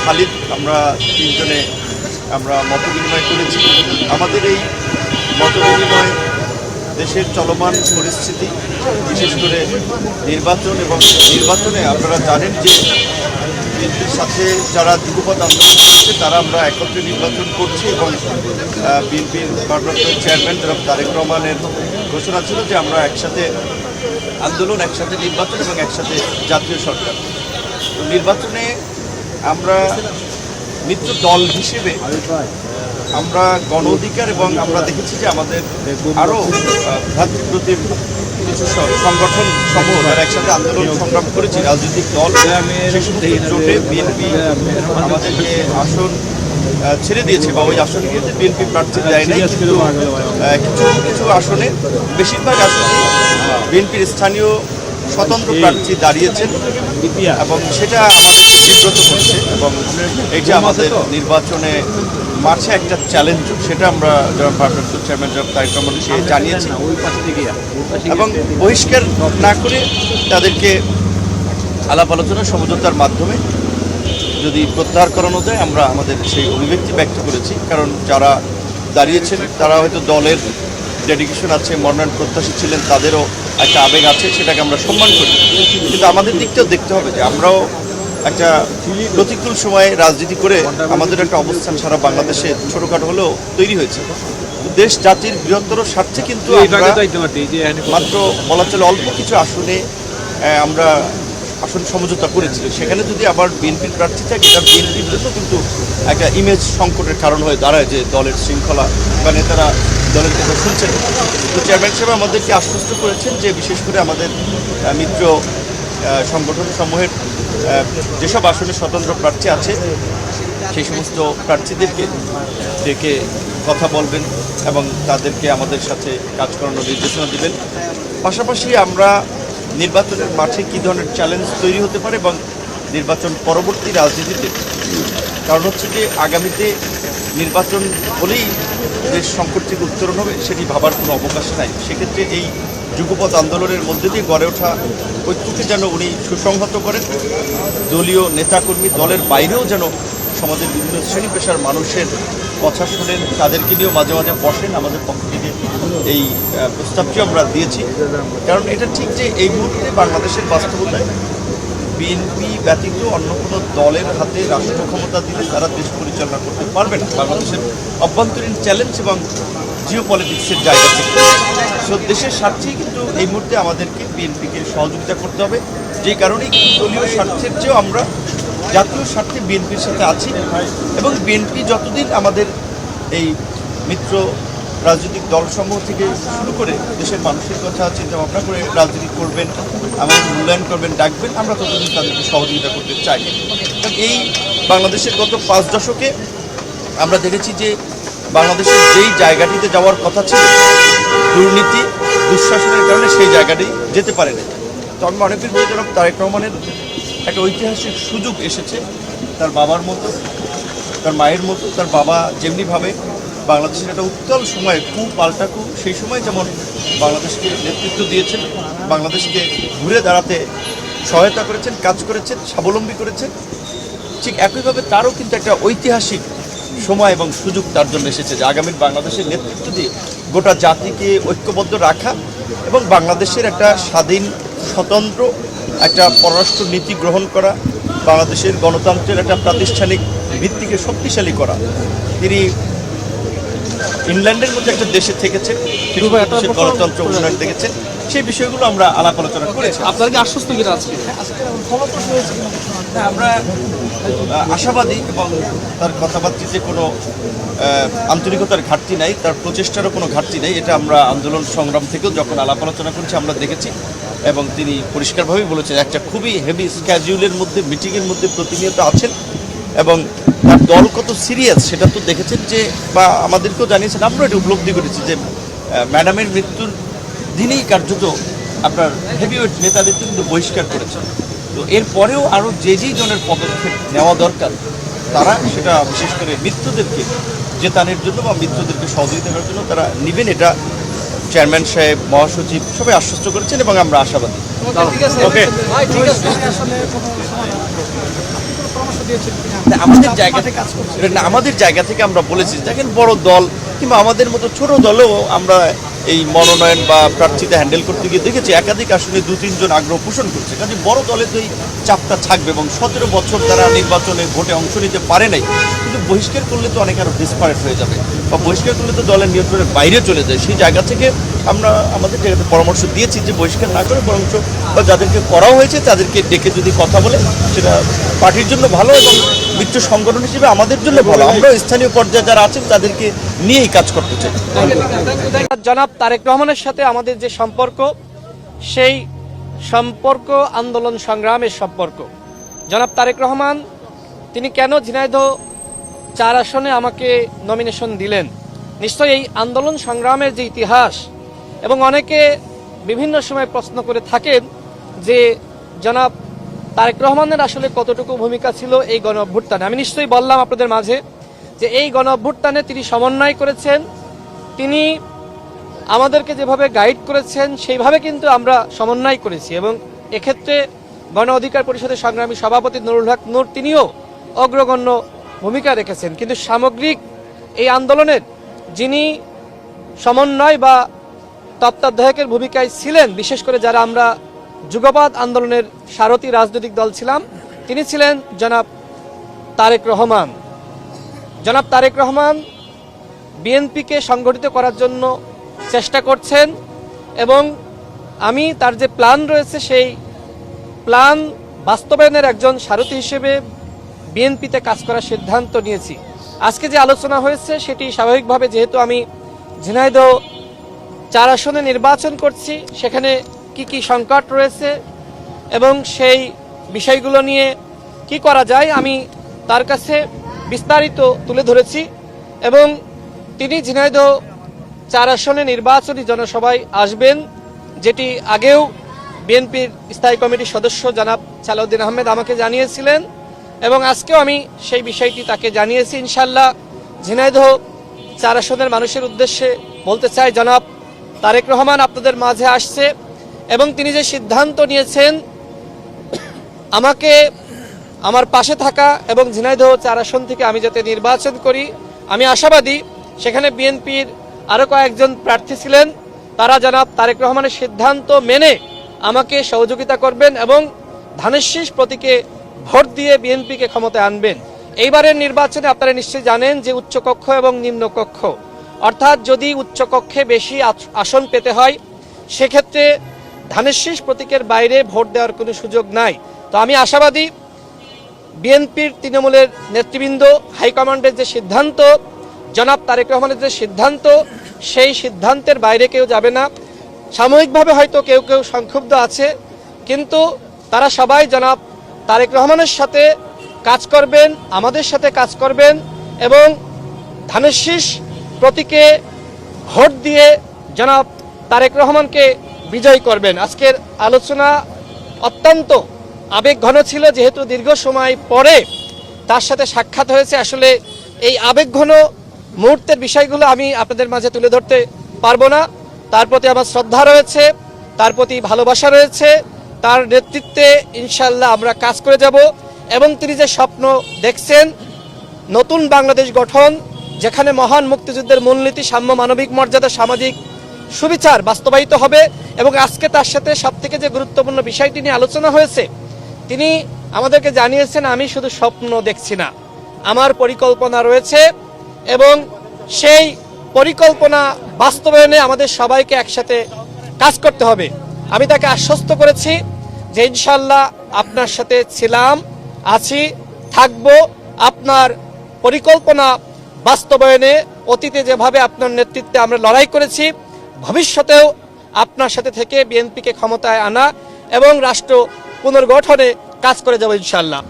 খালিদ আমরা তিনজনে আমরা মত বিনিময় করেছি। আমাদের এই মত বিনিময় দেশের চলমান পরিস্থিতি, বিশেষ করে নির্বাচন এবং নির্বাচনে আপনারা জানেন যে বিএনপির সাথে যারা যুগপৎ আন্দোলন করছে তারা আমরা একত্রে নির্বাচন করছি এবং বিএনপির ভারপ্রাপ্ত চেয়ারম্যান জনাব তারেক রহমানের ঘোষণা ছিল যে আমরা একসাথে আন্দোলন, একসাথে নির্বাচন এবং একসাথে জাতীয় সরকার। তো নির্বাচনে আমরা মিত্র দল হিসেবে আমরা গণ অধিকার এবং আমরা দেখেছি যে আমাদের আরও ভ্রাতৃপ্রতিম কিছু সংগঠন সমূহ যারা একসাথে আন্দোলন সংগ্রাম করেছি, রাজনৈতিক দল, সেই সমস্ত জোটে বিএনপি আমাদেরকে আসন ছেড়ে দিয়েছে বা ওই আসনে কিন্তু বিএনপি প্রার্থী দেয় নাই। কিন্তু কিছু কিছু আসনে, বেশিরভাগ আসনে বিএনপির স্থানীয় স্বতন্ত্র প্রার্থী দাঁড়িয়েছেন এবং সেটা আমাদেরকে বিব্রত করছে এবং এইটা আমাদের নির্বাচনে মাঠে একটা চ্যালেঞ্জ, সেটা আমরা যারা ভারপ্রাপ্ত চেয়ারম্যান জনাব তারেক রহমানকে জানিয়েছি এবং বহিষ্কার না করে তাদেরকে আলাপ আলোচনা সমঝোতার মাধ্যমে যদি প্রত্যাহার করানো যায় আমরা আমাদের সেই অভিব্যক্তি ব্যক্ত করেছি। কারণ যারা দাঁড়িয়েছেন তারা হয়তো দলের ডেডিকেশন আছে, মনোনয়ন প্রত্যাশী ছিলেন, তাদেরও একটা আবেগ আছে, সেটাকে আমরা সম্মান করি। কিন্তু আমাদের দিকটাও দেখতে হবে যে আমরাও একটা প্রতিকূল সময়ে রাজনীতি করে আমাদের একটা অবস্থান সারা বাংলাদেশে ছোটোখাটো হলেও তৈরি হয়েছে। দেশ জাতির বৃহত্তর স্বার্থে কিন্তু মাত্র বলা চলে অল্প কিছু আসনে আমরা আসন সমঝোতা করেছিল। সেখানে যদি আবার বিএনপির প্রার্থী থাকে, এটা বিএনপির জন্য কিন্তু একটা ইমেজ সংকটের কারণ হয়ে দাঁড়ায় যে দলের শৃঙ্খলা বা নেতারা দলের কথা শুনছেন। তো চেয়ারম্যান সাহেব আমাদেরকে আশ্বস্ত করেছেন যে বিশেষ করে আমাদের মিত্র সংগঠন সমূহের যেসব আসনে স্বতন্ত্র প্রার্থী আছে সেই সমস্ত প্রার্থীদেরকে ডেকে কথা বলবেন এবং তাদেরকে আমাদের সাথে কাজ করানোর নির্দেশনা দিবেন। পাশাপাশি আমরা নির্বাচনের মাঠে কী ধরনের চ্যালেঞ্জ তৈরি হতে পারে এবং নির্বাচন পরবর্তী রাজনীতিতে, কারণ হচ্ছে যে আগামীতে নির্বাচন হলেই দেশ সংকট থেকে উত্তরণ হবে সেটি ভাবার কোনো অবকাশ নাই। সেক্ষেত্রে এই যুগপৎ আন্দোলনের মধ্যে দিয়ে গড়ে ওঠা ঐক্যকে যেন উনি সুসংহত করেন, দলীয় নেতাকর্মী দলের বাইরেও যেন সমাজের বিভিন্ন শ্রেণী পেশার মানুষের কথা শুনেন, তাদেরকে নিয়েও মাঝে মাঝে বসেন। আমাদের পক্ষ থেকে এই প্রস্তাবটি আমরা দিয়েছি, কারণ এটা ঠিক যে এই মুহূর্তে বাংলাদেশের বাস্তবতায় বিএনপি ব্যতীত অন্য কোনো দলের হাতে রাষ্ট্র ক্ষমতা দিলে তারা দেশ পরিচালনা করতে পারবে না। বাংলাদেশের অভ্যন্তরীণ চ্যালেঞ্জ এবং জিও পলিটিক্সের জায়গা থেকে দেশের স্বার্থেই কিন্তু এই মুহূর্তে আমাদেরকে বিএনপিকে সহযোগিতা করতে হবে। যে কারণেই দলীয় স্বার্থের চেয়েও আমরা জাতীয় স্বার্থে বিএনপির সাথে আছি এবং বিএনপি যতদিন আমাদের এই মিত্র রাজনৈতিক দলসমূহ থেকে শুরু করে দেশের মানুষের কথা চিন্তা ভাবনা করে রাজনীতি করবেন, আমাদের মূল্যায়ন করবেন, ডাকবেন, আমরা ততদিন তাদেরকে সহযোগিতা করতে চাই। এই বাংলাদেশের গত 5 দশকে আমরা দেখেছি যে বাংলাদেশের যেই জায়গাটিতে যাওয়ার কথা ছিল দুর্নীতি দুঃশাসনের কারণে সেই জায়গাটি যেতে পারে না। তো আমি মনে করি যে জনাব তারেক রহমানের একটা ঐতিহাসিক সুযোগ এসেছে, তার বাবার মতো, তার মায়ের মতো, তার বাবা যেমনিভাবে বাংলাদেশের একটা উত্তাল সময় পাল্টা সেই সময় যেমন বাংলাদেশকে নেতৃত্ব দিয়েছেন, বাংলাদেশকে ঘুরে দাঁড়াতে সহায়তা করেছেন, কাজ করেছেন, স্বাবলম্বী করেছেন, ঠিক একইভাবে তারও কিন্তু একটা ঐতিহাসিক সময় এবং সুযোগ তার জন্য এসেছে যে আগামীর বাংলাদেশের নেতৃত্ব দিয়ে গোটা জাতিকে ঐক্যবদ্ধ রাখা এবং বাংলাদেশের একটা স্বাধীন স্বতন্ত্র একটা পররাষ্ট্র নীতি গ্রহণ করা, বাংলাদেশের গণতন্ত্রের একটা প্রাতিষ্ঠানিক ভিত্তিকে শক্তিশালী করা। তিনি ইংল্যান্ডের মধ্যে একটা দেশে থেকেছেন, গণতন্ত্র উন্নয়ন দেখেছেন, সেই বিষয়গুলো আমরা আলাপ আলোচনা করেছি। আপনার কি আশ্বস্ত কিনা আজকে? আমরা আশাবাদী এবং তার কথাবার্তাতে কোনো আন্তরিকতার ঘাটতি নাই, তার প্রচেষ্টারও কোনো ঘাটতি নেই। এটা আমরা আন্দোলন সংগ্রাম থেকেও যখন আলাপ আলোচনা করেছি আমরা দেখেছি এবং তিনি পরিষ্কারভাবেই বলেছেন একটা খুবই হেভি স্ক্যাডিউলের মধ্যে মিটিংয়ের মধ্যে প্রতিনিয়ত আছেন এবং তার দল কত সিরিয়াস সেটা তো দেখেছেন যে, বা আমাদেরকেও জানিয়েছেন, আমরা এটা উপলব্ধি করেছি যে ম্যাডামের মৃত্যুর দিনেই কার্যত আপনার হেভিওয়েট নেতাদের কিন্তু বহিষ্কার করেছেন। তো এরপরেও আরও যেই জনের পদক্ষেপ নেওয়া দরকার তারা সেটা বিশেষ করে মিত্রদেরকে জেতানোর জন্য বা মিত্রদেরকে সহযোগিতা করার জন্য তারা নেবেন, এটা চেয়ারম্যান সাহেব, মহাসচিব সবাই আশ্বস্ত করেছেন এবং আমরা আশাবাদী। ওকে। দিয়েছেন আমাদের জায়গা থেকে আমরা বলেছি, দেখেন বড় দল কিংবা আমাদের মতো ছোট দলেও আমরা এই মনোনয়ন বা প্রার্থীতা হ্যান্ডেল করতে গিয়ে দেখেছি একাধিক আসনে 2-3 জন আগ্রহ পোষণ করছে। কাজে বড় দলে তো এই চাপটা থাকবে, এবং 17 বছর তারা নির্বাচনে ভোটে অংশ নিতে পারে নাই, কিন্তু বহিষ্কার করলে তো অনেক আরও ডিসপারেট হয়ে যাবে, বা বহিষ্কার করলে তো দলের নিয়ন্ত্রণের বাইরে চলে যায়। সেই জায়গা থেকে আমরা আমাদের জায়গাতে পরামর্শ দিয়েছি যে বহিষ্কার না করে বরঞ্চ বা যাদেরকে করাও হয়েছে তাদেরকে ডেকে যদি কথা বলে সেটা পার্টির জন্য ভালো এবং মিত্র সংগঠন হিসেবে আমাদের জন্য ভালো। আমরা স্থানীয় পর্যায়ে যারা আছেন তাদেরকে নিয়েই কাজ করতে চাই। জনাব তারেক রহমানের সাথে আমাদের যে সম্পর্ক, সেই সম্পর্ক আন্দোলন সংগ্রামের সম্পর্ক। জনাব তারেক রহমান তিনি কেন ঝিনাইদহ 4 আসনে আমাকে নমিনেশন দিলেন, নিশ্চয়ই এই আন্দোলন সংগ্রামের যে ইতিহাস, এবং অনেকে বিভিন্ন সময় প্রশ্ন করে থাকেন যে জনাব তারেক রহমানের আসলে কতটুকু ভূমিকা ছিল এই গণ অভ্যুত্থানে। আমি নিশ্চয়ই বললাম আপনাদের মাঝে যে এই গণ অভ্যুত্থানে তিনি সমন্বয় করেছেন, তিনি আমাদেরকে যেভাবে গাইড করেছেন সেইভাবে কিন্তু আমরা সমন্বয় করেছি, এবং এক্ষেত্রে গণ অধিকার পরিষদের সংগ্রামী সভাপতি নুরুল হক নূর তিনিও অগ্রগণ্য ভূমিকা রেখেছেন। কিন্তু সামগ্রিক এই আন্দোলনের যিনি সমন্বয় বা তত্ত্বাবধায়কের ভূমিকায় ছিলেন, বিশেষ করে যারা আমরা যুগপৎ আন্দোলনের সারথী রাজনৈতিক দল ছিলাম, তিনি ছিলেন জনাব তারেক রহমান। জনাব তারেক রহমান বিএনপিকে সংগঠিত করার জন্য চেষ্টা করছেন, এবং আমি তার যে প্ল্যান রয়েছে সেই প্ল্যান বাস্তবায়নের একজন সারথী হিসেবে বিএনপিতে কাজ করার সিদ্ধান্ত নিয়েছি। আজকে যে আলোচনা হয়েছে সেটি স্বাভাবিকভাবে, যেহেতু আমি ঝিনাইদহ 4 আসনে নির্বাচন করছি, সেখানে কি কি সংকট রয়েছে এবং সেই বিষয়গুলো নিয়ে কি করা যায় আমি তার কাছে বিস্তারিত তুলে ধরেছি, এবং তিনি ঝিনাইদহ 4 আসনে নির্বাচনী জনসভায় আসবেন, যেটি আগেও বিএনপির স্থায়ী কমিটির সদস্য জনাব সালাউদ্দিন আহমেদ আমাকে জানিয়েছিলেন, এবং আজকেও আমি সেই বিষয়টি তাকে জানিয়েছি। ইনশাল্লাহ ঝিনাইদহ 4 আসনের মানুষের উদ্দেশ্যে বলতে চাই, জনাব তারেক রহমান আপনাদের মাঝে আসছে, এবং তিনি যে সিদ্ধান্ত নিয়েছেন আমাকে আমার পাশে থাকা এবং ঝিনাইদহ 4 আসন থেকে আমি যাতে নির্বাচন করি, আমি আশাবাদী সেখানে বিএনপির আরও কয়েকজন প্রার্থী ছিলেন, তারা জনাব তারেক রহমানের সিদ্ধান্ত মেনে আমাকে সহযোগিতা করবেন এবং ধানের শীষ প্রতীকে ভোট দিয়ে বিএনপিকে ক্ষমতায় আনবেন। এইবারের নির্বাচনে আপনারা নিশ্চয়ই জানেন যে উচ্চকক্ষ এবং নিম্নকক্ষ, অর্থাৎ যদি উচ্চকক্ষে বেশি আসন পেতে হয় সেক্ষেত্রে ধানের শীষ প্রতীকের বাইরে ভোট দেওয়ার কোনো সুযোগ নাই। তো আমি আশাবাদী বিএনপির তৃণমূলের নেতৃবৃন্দ, হাইকমান্ডের যে সিদ্ধান্ত, জনাব তারেক রহমানের যে সিদ্ধান্ত, সেই সিদ্ধান্তের বাইরে কেউ যাবে না। সাময়িকভাবে হয়তো কেউ কেউ সংক্ষুব্ধ আছে, কিন্তু তারা সবাই জনাব তারেক রহমানের সাথে কাজ করবেন, আমাদের সাথে কাজ করবেন, এবং ধানের শীষ প্রতীকে ভোট দিয়ে জনাব তারেক রহমানকে বিজয় করবেন। আজকের আলোচনা অত্যন্ত আবেগঘন ছিল, যেহেতু দীর্ঘ সময় পরে তার সাথে সাক্ষাৎ হয়েছে। আসলে এই আবেগঘন মুহূর্তের বিষয়গুলো আমি আপনাদের মাঝে তুলে ধরতে পারবো না। তার প্রতি আমার শ্রদ্ধা রয়েছে, তার প্রতি ভালোবাসা রয়েছে, তার নেতৃত্বে ইনশাল্লাহ আমরা কাজ করে যাব, এবং তিনি যে স্বপ্ন দেখছেন নতুন বাংলাদেশ গঠন, যেখানে মহান মুক্তিযুদ্ধের মূলনীতি সাম্য, মানবিক মর্যাদা, সামাজিক সুবিচার বাস্তবায়িত হবে। এবং আজকে তার সাথে সবথেকে যে গুরুত্বপূর্ণ বিষয়টি নিয়ে আলোচনা হয়েছে, তিনি আমাদেরকে জানিয়েছেন আমি শুধু স্বপ্ন দেখছি না, আমার পরিকল্পনা রয়েছে, এবং সেই পরিকল্পনা বাস্তবায়নে আমাদের সবাইকে একসাথে কাজ করতে হবে। আমি তাকে আশ্বস্ত করেছি যে ইনশাল্লাহ আপনার সাথে ছিলাম, আছি, থাকব। আপনার পরিকল্পনা বাস্তবায়নে অতীতে যেভাবে আপনার নেতৃত্বে আমরা লড়াই করেছি, ভবিষ্যতেও আপনার সাথে থেকে বিএনপিকে ক্ষমতায় আনা এবং রাষ্ট্র পুনর্গঠনে কাজ করে যাব ইনশাল্লাহ।